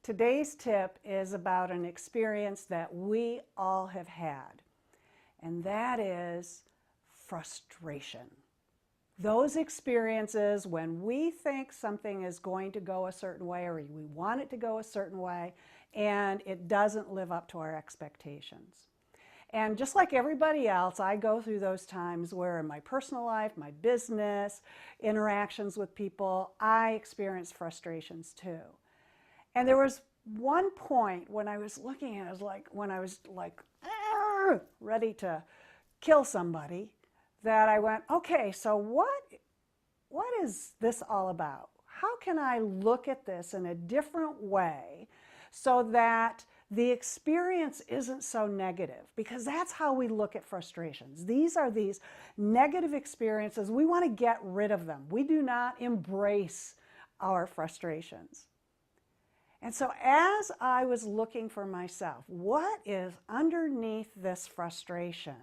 Today's tip is about an experience that we all have had, and that is frustration. Those experiences when we think something is going to go a certain way or we want it to go a certain way and it doesn't live up to our expectations. And just like everybody else, I go through those times where in my personal life, my business, interactions with people, I experience frustrations too. And there was one point when I was looking at it, when I was ready to kill somebody, that I went, okay, so what is this all about? How can I look at this in a different way so that the experience isn't so negative? Because that's how we look at frustrations. These are these negative experiences. We want to get rid of them. We do not embrace our frustrations. And so as I was looking for myself, what is underneath this frustration?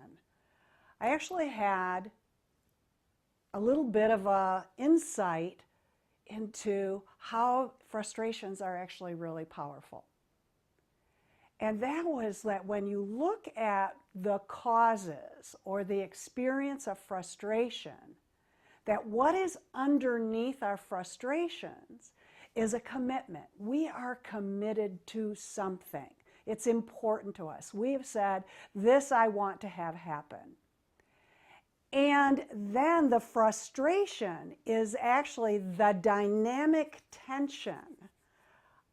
I actually had a little bit of an insight into how frustrations are actually really powerful. And that was that when you look at the causes or the experience of frustration, that what is underneath our frustrations is a commitment. We are committed to something. It's important to us. We have said, this I want to have happen. And then the frustration is actually the dynamic tension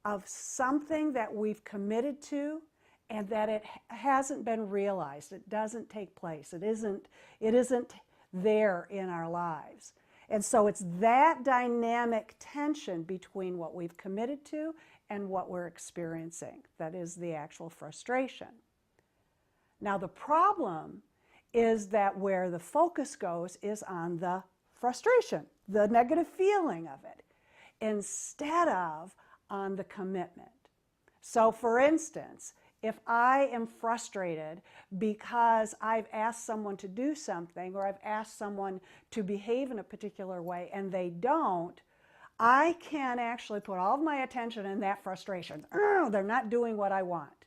of something that we've committed to and that it hasn't been realized. It doesn't take place. It isn't there in our lives. And so it's that dynamic tension between what we've committed to and what we're experiencing that is the actual frustration. Now the problem is that where the focus goes is on the frustration, the negative feeling of it, instead of on the commitment. So for instance, if I am frustrated because I've asked someone to do something or I've asked someone to behave in a particular way and they don't, I can actually put all of my attention in that frustration. They're not doing what I want.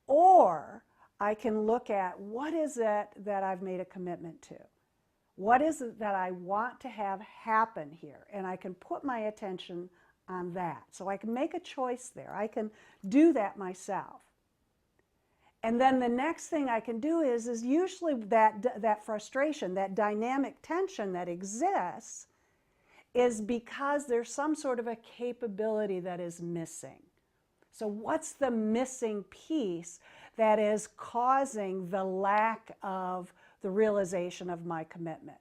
Or I can look at what is it that I've made a commitment to? What is it that I want to have happen here? And I can put my attention on that. So I can make a choice there. I can do that myself. And then the next thing I can do is usually that frustration, that dynamic tension that exists is because there's some sort of a capability that is missing. So what's the missing piece that is causing the lack of the realization of my commitment?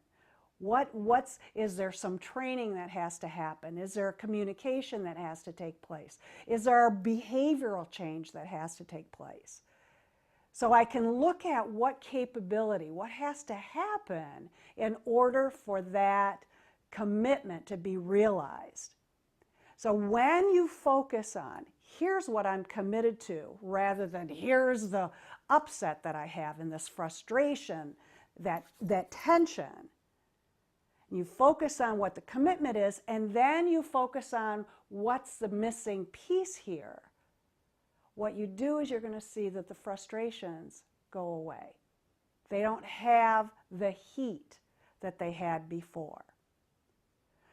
Is there some training that has to happen? Is there a communication that has to take place? Is there a behavioral change that has to take place? So I can look at what capability, what has to happen in order for that commitment to be realized. So when you focus on, here's what I'm committed to, rather than here's the upset that I have and this frustration, that tension, you focus on what the commitment is, and then you focus on what's the missing piece here. What you do is you're going to see that the frustrations go away. They don't have the heat that they had before.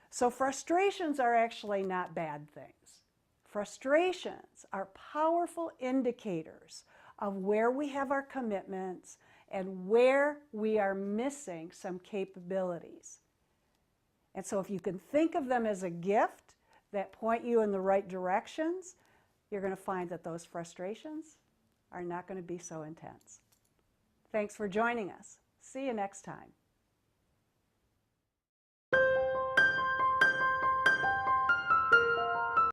So frustrations are actually not bad things. Frustrations are powerful indicators of where we have our commitments and where we are missing some capabilities. And so if you can think of them as a gift that point you in the right directions, you're going to find that those frustrations are not going to be so intense. Thanks for joining us. See you next time.